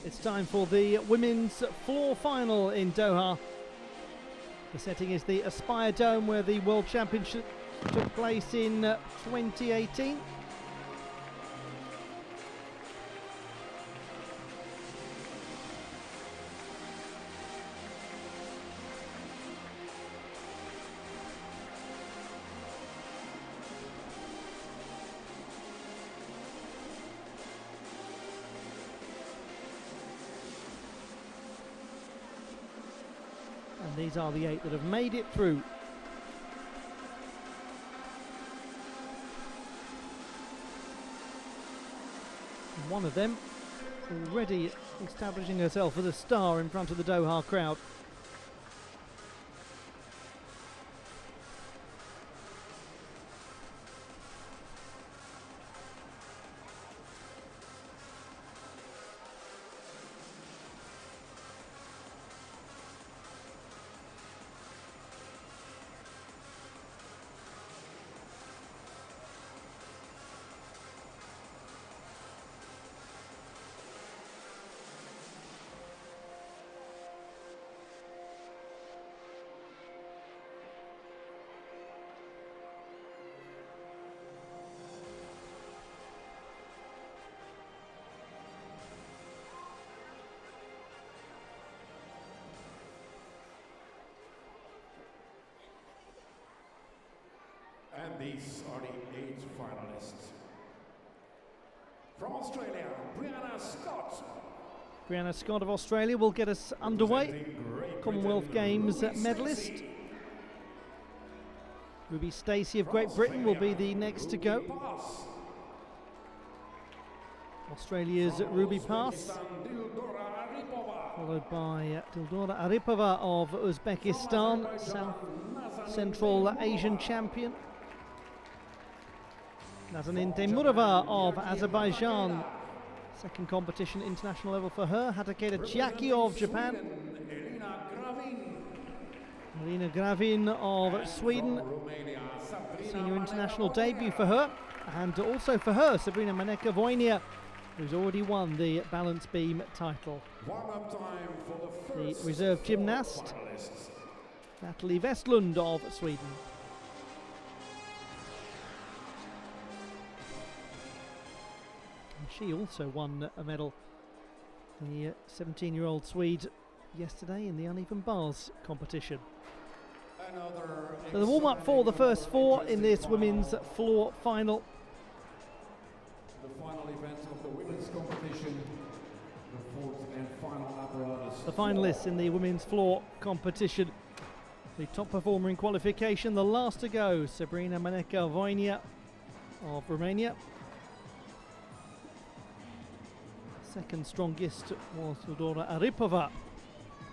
It's time for the women's floor final in Doha. The setting is the Aspire Dome, where the World Championship took place in 2018. And these are the 8 that have made it through. And one of them already establishing herself as a star in front of the Doha crowd. And these are the 8 finalists. From Australia, Brianna Scott. Brianna Scott of Australia will get us underway. Commonwealth Games medalist. Ruby Stacy of Great Britain will be the next to go. Australia's Ruby Pass, followed by Dildona Aripova of Uzbekistan, South Central Asian champion. Nazanin Temurova of Azerbaijan, second competition international level for her. Hadakeda Chiakis of Japan. Elina Gravin of Sweden, senior international debut for her. And also for her, Sabrina Manekavonia, who's already won the balance beam title. The reserve gymnast, Natalie Westland of Sweden. And she also won a medal, the 17-year-old Swede, yesterday in the uneven bars competition. So the warm-up for the first 4 in this women's floor final. The final event of the women's competition, the 4th and final apparatus. The finalists in the women's floor competition. The top performer in qualification, the last to go, Sabrina Manekavonia of Romania. Second strongest was Dildona Aripova,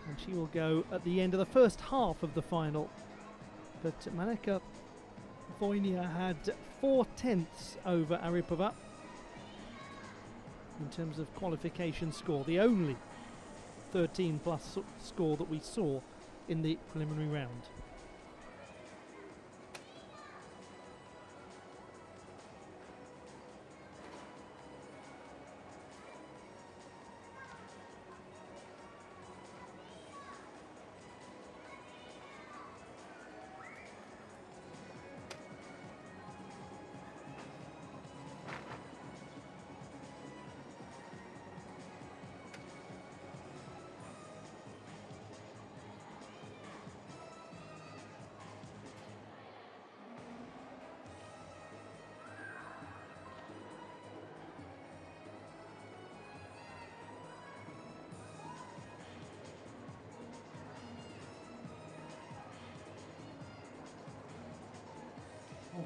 and she will go at the end of the first half of the final. But Manekavonia had 4/10 over Aripova in terms of qualification score, the only 13 plus score that we saw in the preliminary round.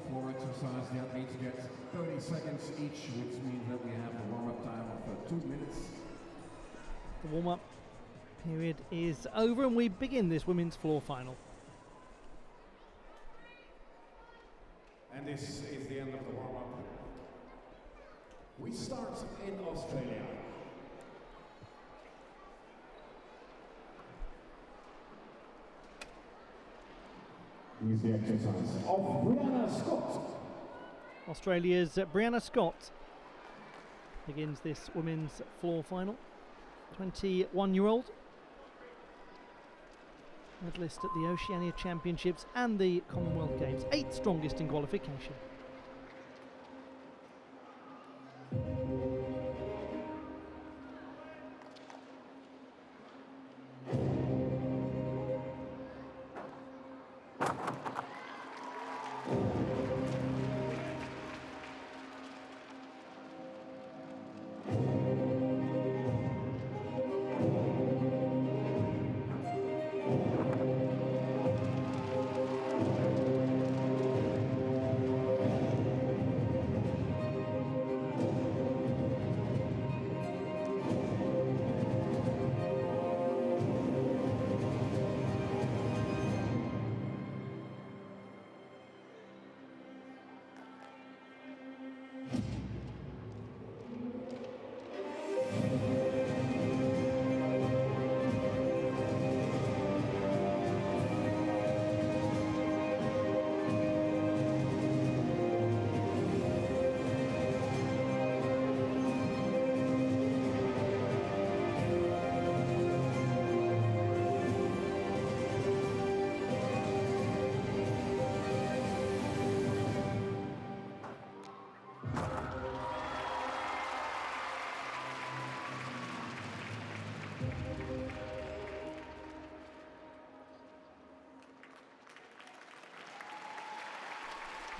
Floor exercise, the athletes get 30 seconds each, which means that we have a warm-up time of 2 minutes. The warm-up period is over and we begin this women's floor final. And this is the end of the warm-up. We start in Australia. Here's the exercise of Brianna Scott. Australia's Brianna Scott begins this women's floor final. 21-year-old. Medalist at the Oceania Championships and the Commonwealth Games, 8th strongest in qualification.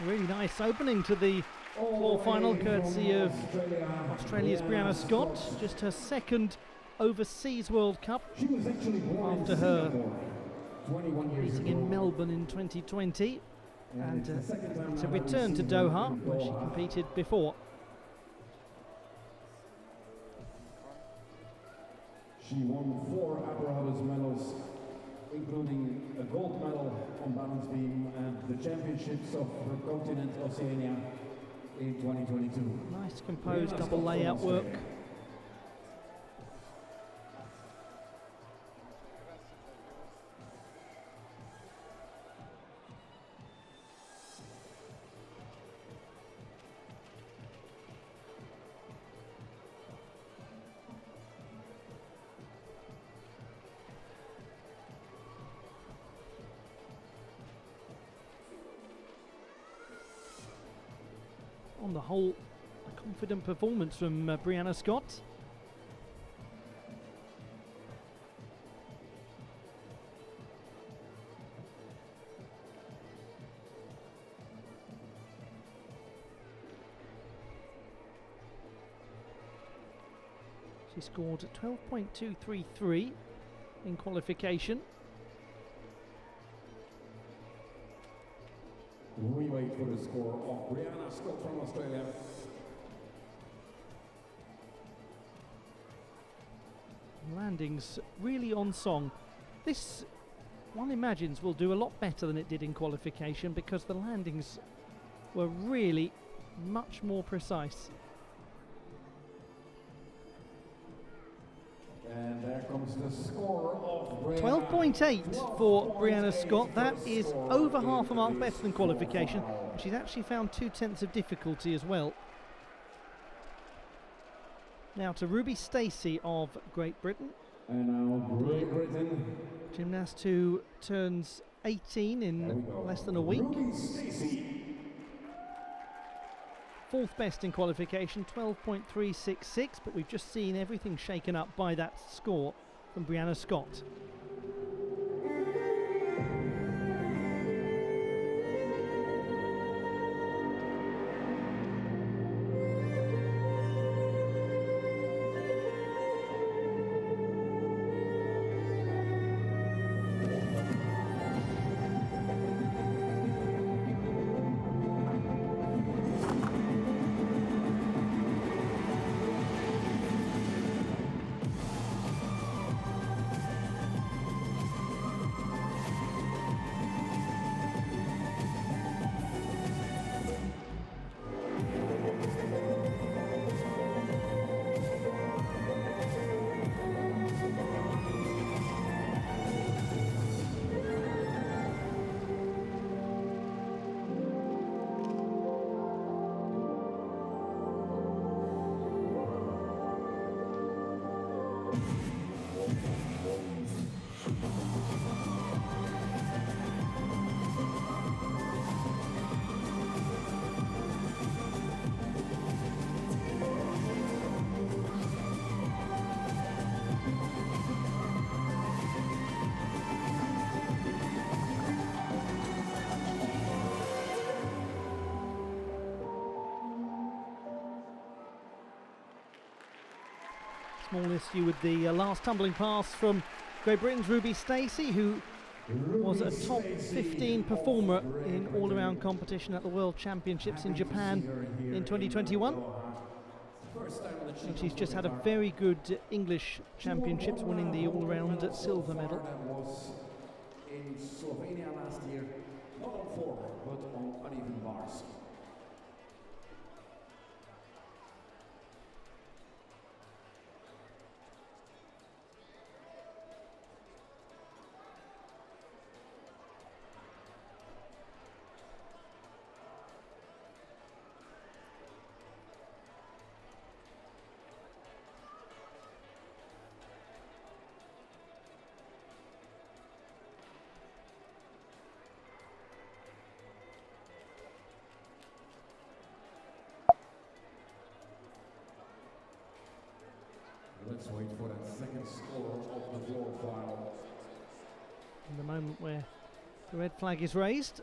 A really nice opening to the floor final, courtesy of Australia's Brianna Scott. Just her second overseas World Cup after her meeting in Melbourne in 2020. And it's a return to Doha, where she competed before. She won 4 apparatus medals, including a gold medal on balance beam and the championships of the continent Oceania in 2022. Nice composed double layout work. On the whole, a confident performance from Brianna Scott. She scored 12.233 in qualification. We wait for the score of Brianna Scott from Australia. Landings really on song. This, one imagines, will do a lot better than it did in qualification because the landings were really much more precise. And there comes the score of 12.8 for Brianna Scott. That is over half a mark better than qualification. She's actually found 2/10 of difficulty as well. Now to Ruby Stacy of Great Britain. And now Great Britain. Gymnast who turns 18 in less than a week. Ruby Stacy. 4th best in qualification, 12.366, but we've just seen everything shaken up by that score from Brianna Scott. Small issue with the last tumbling pass from Great Britain's Ruby Stacy, who was a top 15 performer in all-around competition at the World Championships in Japan in 2021. And she's just had a very good English Championships, winning the all-around silver medal. In Slovenia last year, not on form, but on uneven bars. Let's wait for that second score of the floor final. In the moment where the red flag is raised.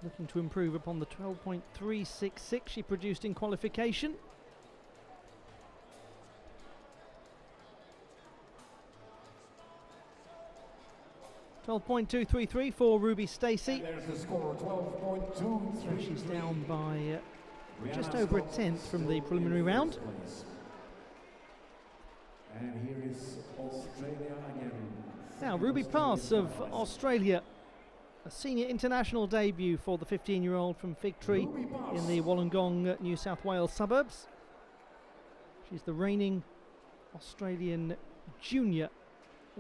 Looking to improve upon the 12.366 she produced in qualification. .233 for Ruby Stacy. There's the score, 12.233. So she's down by just over a tenth from the preliminary round. And here is Australia again. Now, Ruby Pass of Australia, a senior international debut for the 15-year-old from Fig Tree in the Wollongong, New South Wales suburbs. She's the reigning Australian junior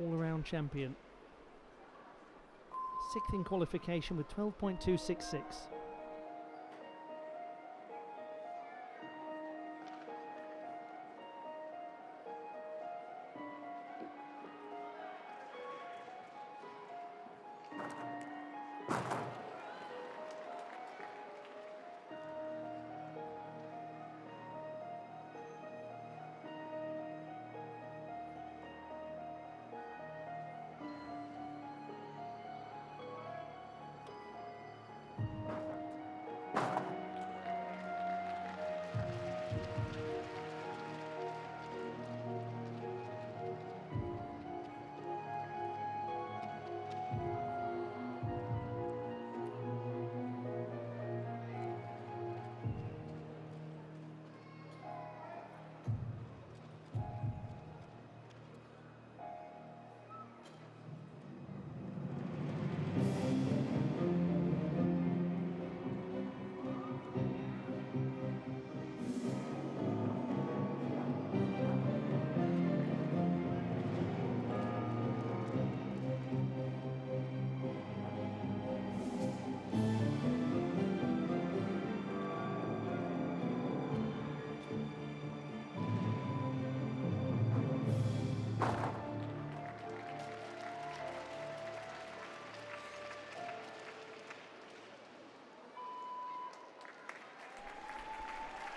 all-around champion. Sixth in qualification with 12.266.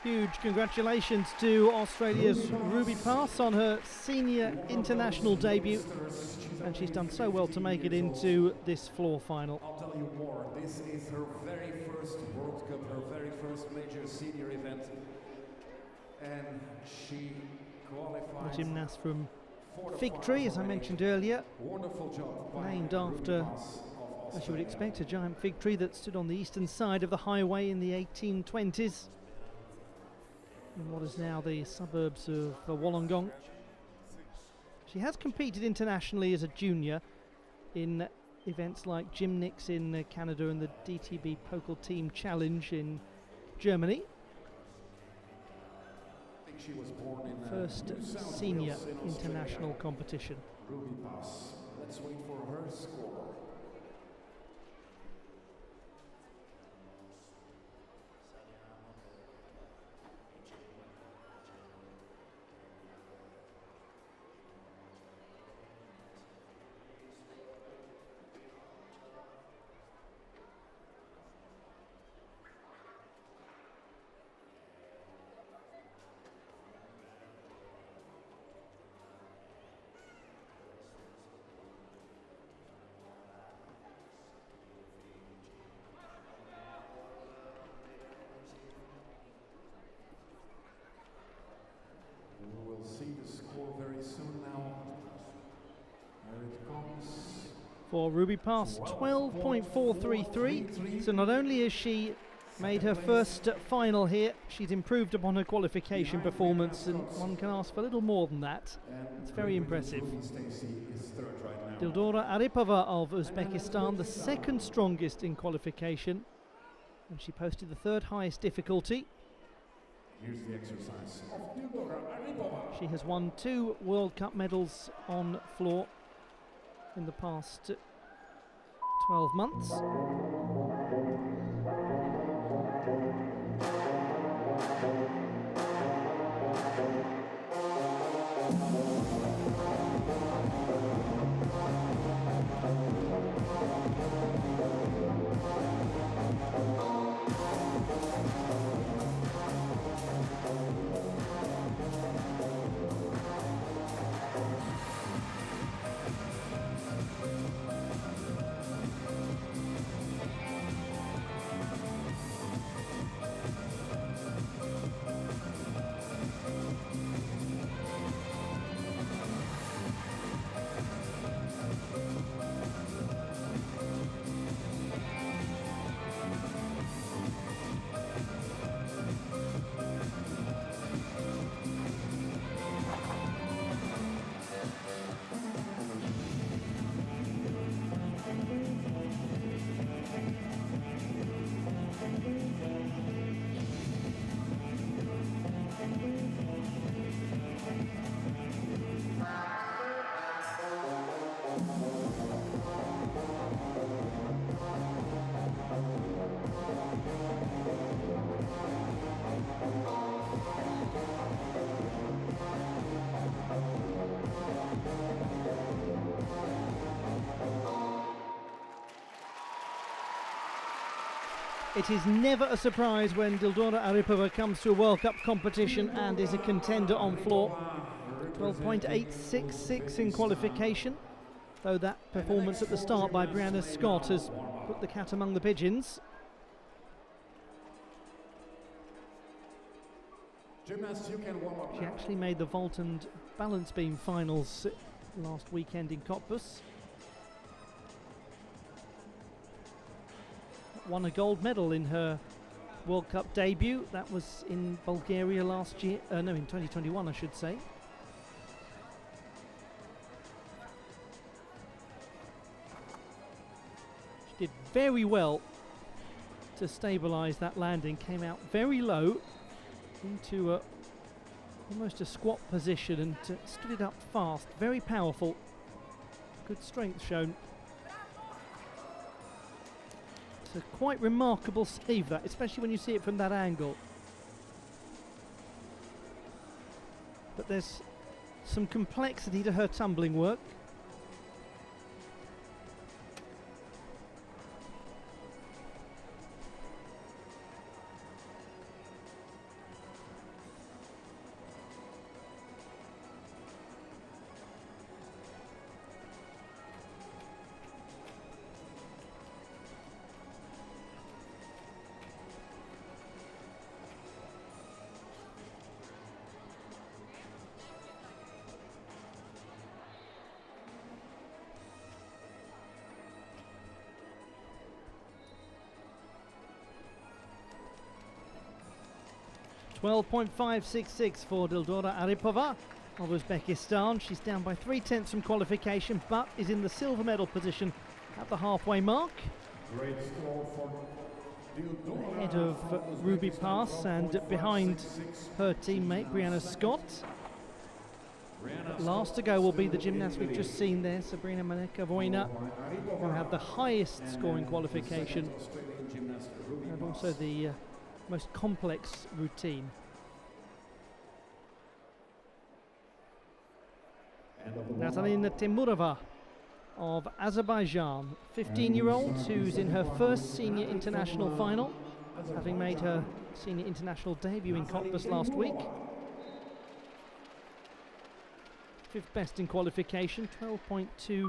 Huge congratulations to Australia's Ruby Pass on her senior international debut, and she's done so well to make it into this floor final. I'll tell you more, this is her very first World Cup, her very first major senior event, and she qualified. The gymnast from Fig Tree, as I mentioned earlier, wonderful job, named after, as you would expect, a giant fig tree that stood on the eastern side of the highway in the 1820s. In what is now the suburbs of Wollongong. She has competed internationally as a junior in events like Gymnix in Canada and the DTB Pokal Team Challenge in Germany. I think she was born in first senior international competition. Ruby Pass. Let's wait for her score. see the score very soon now. Here it comes. For Ruby Pass, 12.433. So not only has she made her first final here, she's improved upon her qualification performance, and one can ask for a little more than that. It's very impressive. Stacy is third right now. Dildona Aripova of Uzbekistan, the second strongest in qualification, and she posted the third highest difficulty. Here's the exercise of Dildona Aripova. She has won 2 World Cup medals on floor in the past 12 months. It is never a surprise when Dildona Aripova comes to a World Cup competition and is a contender on floor. 12.866 in qualification, though that performance at the start by Brianna Scott has put the cat among the pigeons. Gymnasts, you can warm up. She actually made the vault and balance beam finals last weekend in Cottbus. Won a gold medal in her World Cup debut. That was in Bulgaria last year. No, in 2021, I should say. She did very well to stabilise that landing. Came out very low into almost a squat position and stood it up fast. Very powerful. Good strength shown. It's a quite remarkable save, that, especially when you see it from that angle. But there's some complexity to her tumbling work. .566 for Dildona Aripova of Uzbekistan. She's down by 3/10 from qualification, but is in the silver medal position at the halfway mark. Great score for Dildona. Ahead of Ruby Pass and behind her teammate Brianna Scott. Last to go will be the gymnast we've just seen there, Sabrina Manekavonia, who had the highest scoring qualification and also the most complex routine. Natalie Westland of Azerbaijan, 15-year-old who's in her first senior international final, having made her senior international debut in Cottbus last week. 5th best in qualification, 12.266.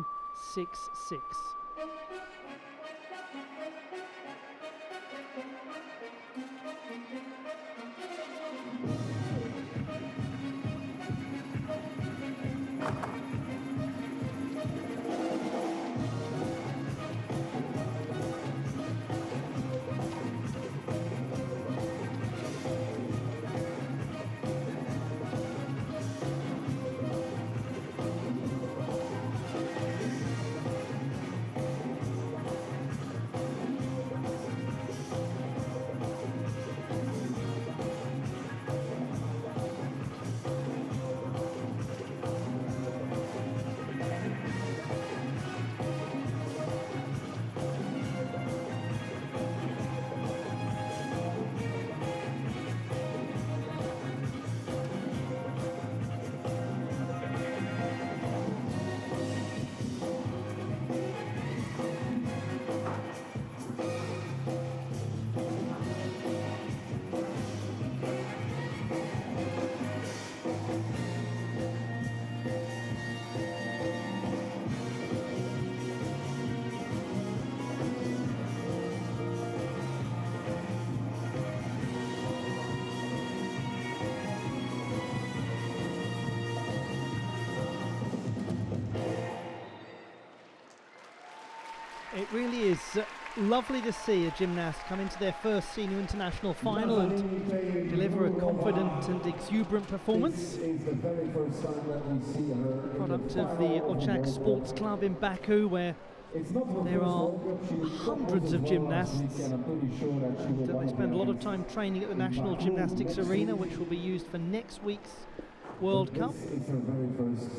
It really is lovely to see a gymnast come into their first senior international final and deliver a confident and exuberant performance. This is the very first time that we see her. Product of the WAG Sports Club in Baku, where there are hundreds of gymnasts. They spend a lot of time training at the National Gymnastics Arena, which will be used for next week's World Cup. This is her very first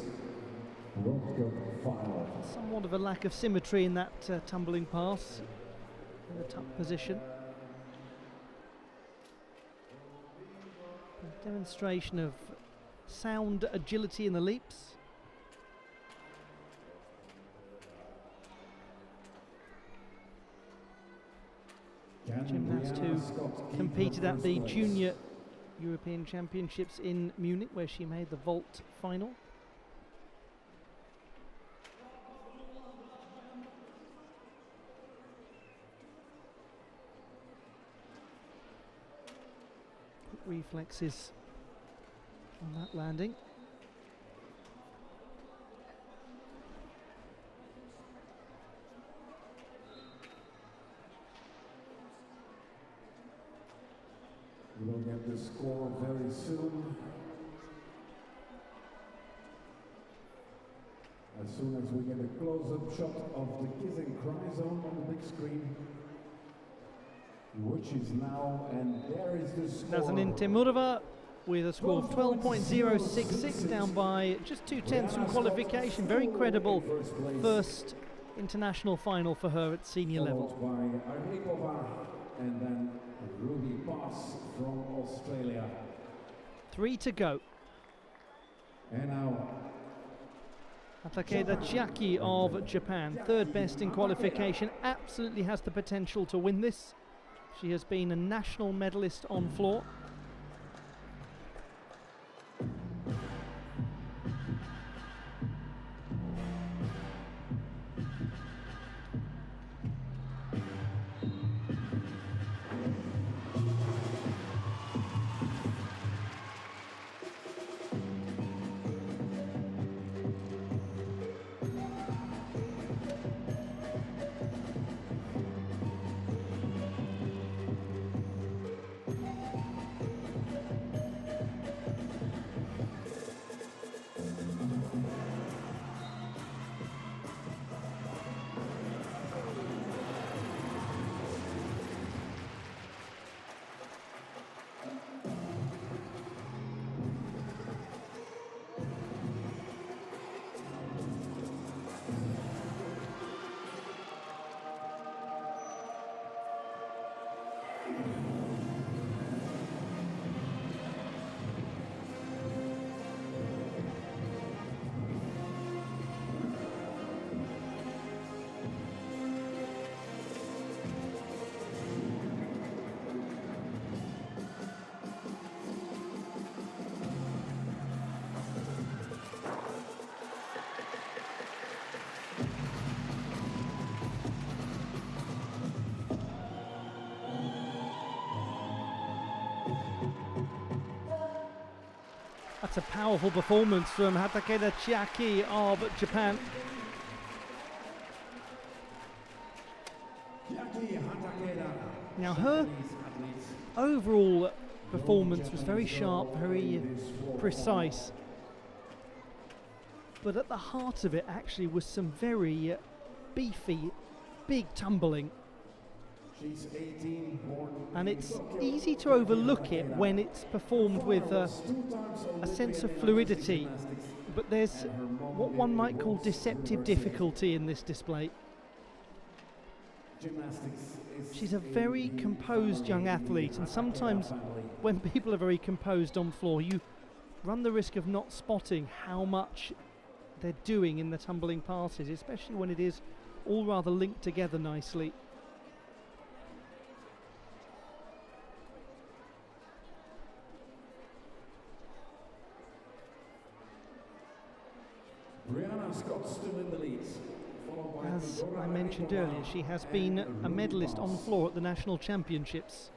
World Cup final. Somewhat of a lack of symmetry in that tumbling pass, in a tuck position. A demonstration of sound agility in the leaps. Gymnast who competed at the Junior European Championships in Munich, where she made the vault final. Quick reflexes on that landing. We'll get the score very soon. As soon as we get a close-up shot of the kiss and cry zone on the big screen, which is now, and there is the score. Nazanin Temurova with a score of 12.066, down by just 2/10 from qualification. Very credible first international final for her at senior level. Followed by Aripova, and then Ruby Pass from Australia. 3 to go. And now Hadakeda Chiakis of Japan, third best in qualification, absolutely has the potential to win this. She has been a national medalist on floor. That's a powerful performance from Hadakeda Chiakis of Japan. Now her overall performance was very sharp, very precise, but at the heart of it actually was some very beefy, big tumbling. she's 18, And it's easy to overlook it when it's performed with a sense of fluidity, but there's what one might call deceptive difficulty in this display. She's a very composed young athlete, and sometimes when people are very composed on floor, you run the risk of not spotting how much they're doing in the tumbling passes, especially when it is all rather linked together nicely. Brianna Scott still in the lead. As I mentioned earlier, she has been a medalist on floor at the National Championships.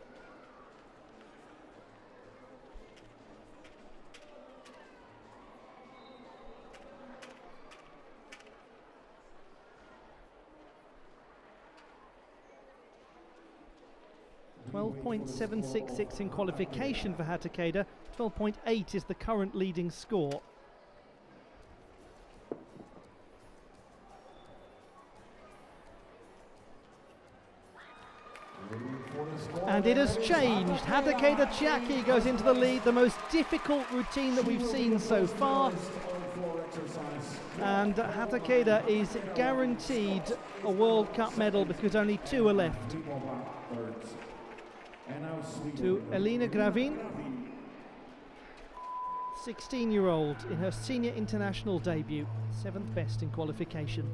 12.766 in qualification for Hadakeda. 12.8 is the current leading score. And it has changed. Hadakeda Chiakis goes into the lead, the most difficult routine that we've seen so far. And Hadakeda is guaranteed a World Cup medal because only 2 are left. To Elina Gravin, 16-year-old in her senior international debut, 7th best in qualification.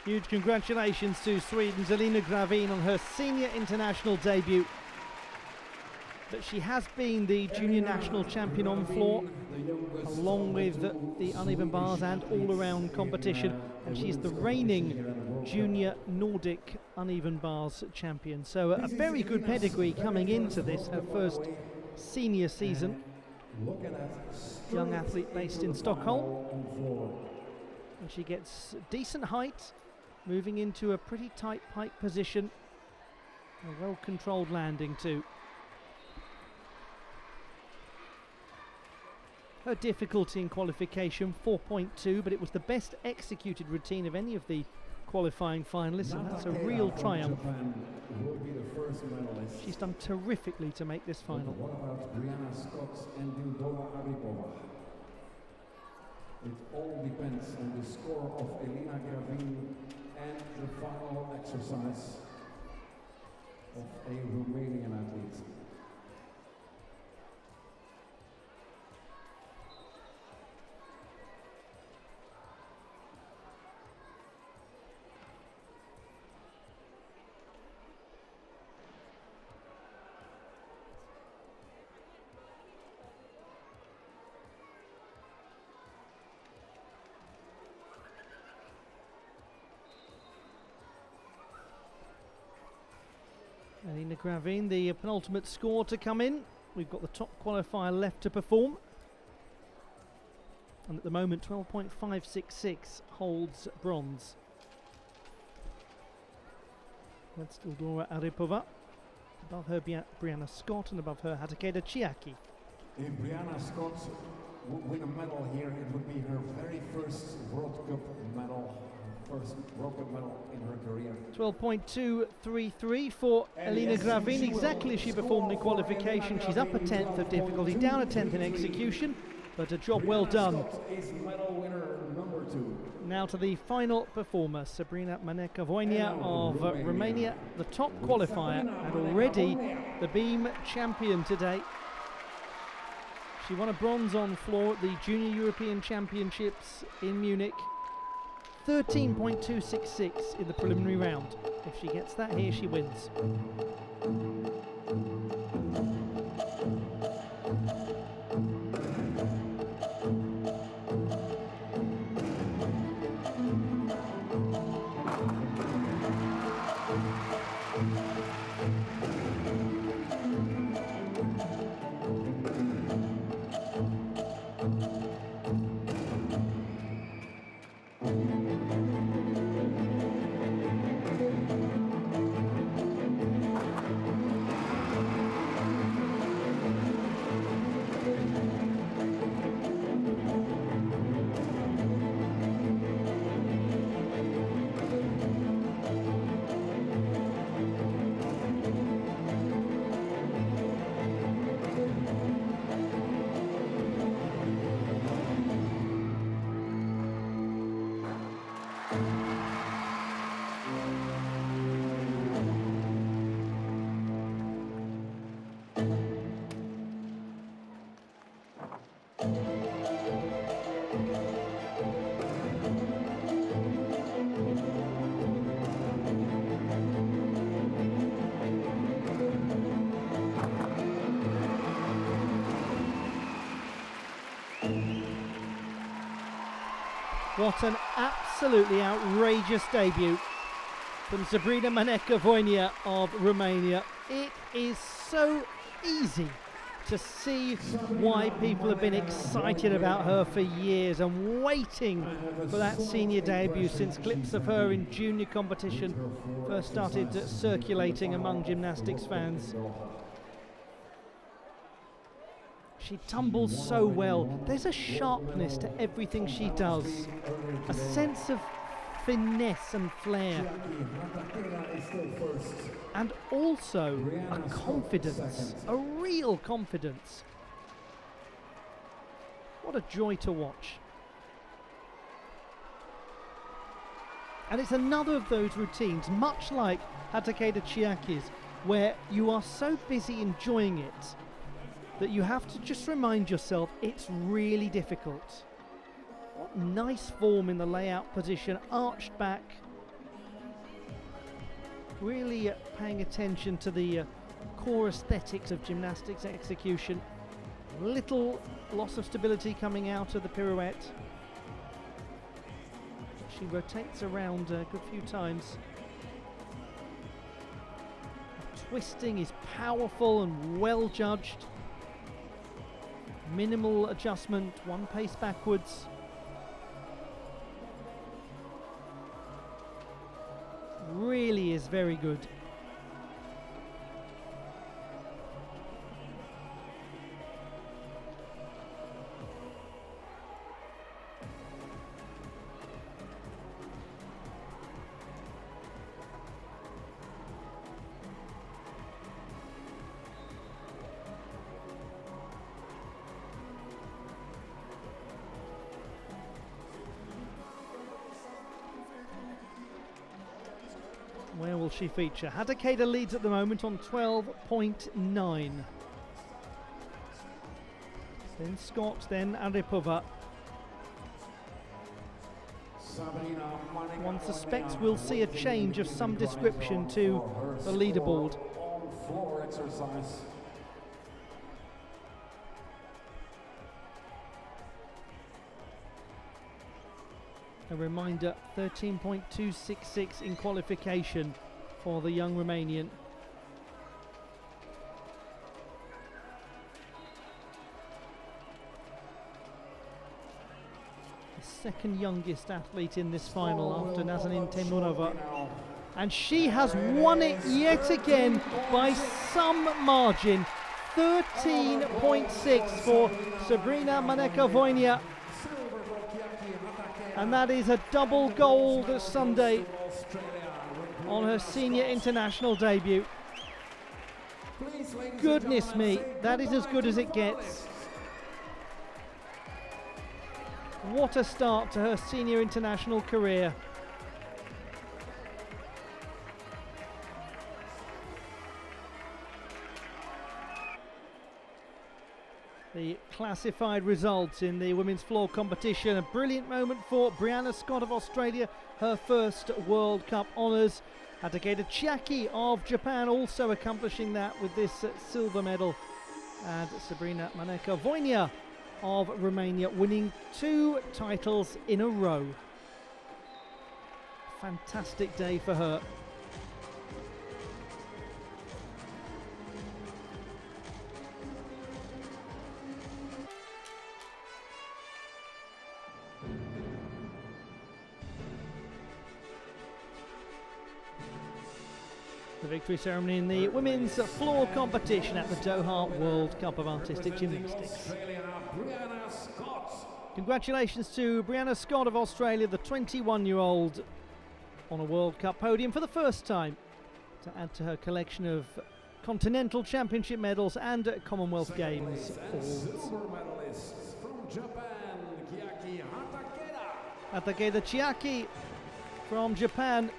Huge congratulations to Sweden's Elina Gravin on her senior international debut. But she has been the junior national champion on floor, along with the uneven bars and all-around competition, and she's the reigning junior Nordic uneven bars champion. So a very good pedigree coming into this, her first senior season. Young athlete based in Stockholm, and she gets decent height, moving into a pretty tight pike position. A well-controlled landing too. Her difficulty in qualification, 4.2, but it was the best executed routine of any of the qualifying finalists, and that's a real triumph. She's done terrifically to make this final. What about Brianna Scott and Dildona Aripova? It all depends on the score of Elina Gravin and the final exercise of a Romanian athlete. Elina Gravin, the penultimate score to come in. We've got the top qualifier left to perform. And at the moment, 12.566 holds bronze. That's Dildona Aripova. Above her Brianna Scott, and above her Hadakeda Chiakis. If Brianna Scott would win a medal here, it would be her very first World Cup medal. First World Cup medal in her career. 12.233 for Elina Gravin, exactly as she performed in qualification. She's up a 10th of difficulty, down a 10th in execution, but a job well done. Is medal winner number 2. Now to the final performer, Sabrina Manekavonia of Romania, the top qualifier and already the beam champion today. She won a bronze on floor at the Junior European Championships in Munich. 13.266 in the preliminary round. If she gets that here, she wins. What an absolutely outrageous debut from Sabrina Manekavonia of Romania. It is so easy to see why people have been excited about her for years and waiting for that senior debut since clips of her in junior competition first started circulating among gymnastics fans. She tumbles so well. There's a sharpness to everything she does, a sense of finesse and flair, and also a confidence, a real confidence. What a joy to watch. And it's another of those routines, much like Hadakeda Chiakis, where you are so busy enjoying it that you have to just remind yourself it's really difficult. What nice form in the layout position, arched back. Really paying attention to the core aesthetics of gymnastics execution. Little loss of stability coming out of the pirouette. She rotates around a good few times. Twisting is powerful and well judged. Minimal adjustment, one pace backwards. Really is very good. Where will she feature? Hadakeda leads at the moment on 12.9. Then Scott, then Aripova. One suspects we'll see a change of some description to the leaderboard. A reminder, 13.266 in qualification for the young Romanian. The second youngest athlete in this final after Natalie Westland. And she has won it yet again by some margin. 13.6 for Sabrina Manekavonia. And that is a double gold Sunday on her senior international debut. Goodness me, that is as good as it gets. What a start to her senior international career. The classified results in the women's floor competition. A brilliant moment for Brianna Scott of Australia, her first World Cup honours. Hadakeda Chiakis of Japan also accomplishing that with this silver medal. And Sabrina Manekavonia of Romania winning 2 titles in a row. Fantastic day for her. The victory ceremony in the women's floor competition at the Doha World Cup of Artistic Gymnastics. Congratulations to Brianna Scott of Australia, the 21-year-old, on a World Cup podium for the first time, to add to her collection of Continental Championship medals and Commonwealth Games awards. Hadakeda Chiakis from Japan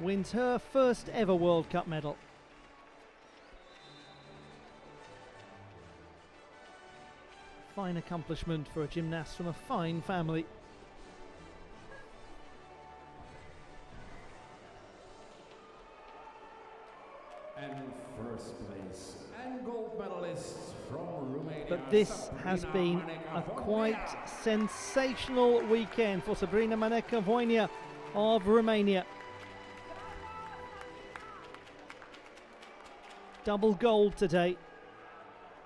wins her first ever World Cup medal. Fine accomplishment for a gymnast from a fine family. And first place, and gold medalists from Romania. But this has been a quite sensational weekend for Sabrina Manekavonia of Romania. Double gold today,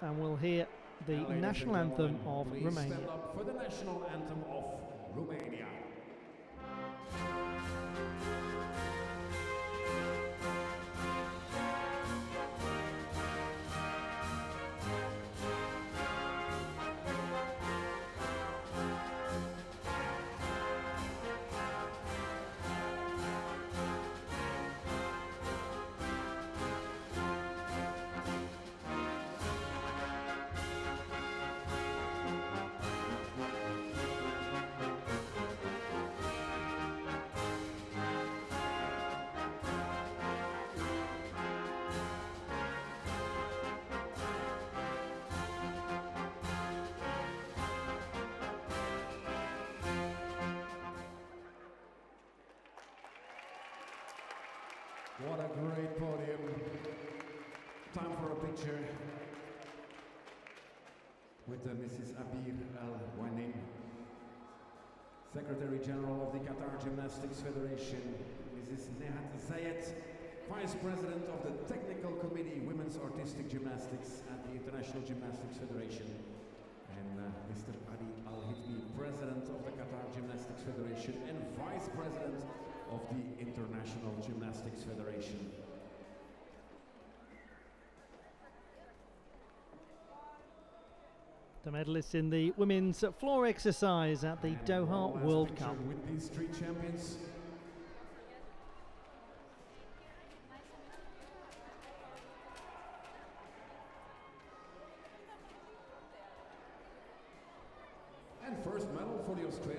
and we'll hear the national anthem of Romania. Stand up for the national anthem of Romania. What a great podium. Time for a picture with Mrs. Abir Al-Wanim, Secretary General of the Qatar Gymnastics Federation, Mrs. Nehat Zayed, Vice President of the Technical Committee Women's Artistic Gymnastics at the International Gymnastics Federation, and Mr. Adi Al-Hitmi, President of the Qatar Gymnastics Federation and Vice President of the International Gymnastics Federation. The medalists in the women's floor exercise at the Doha World Cup. With these three champions.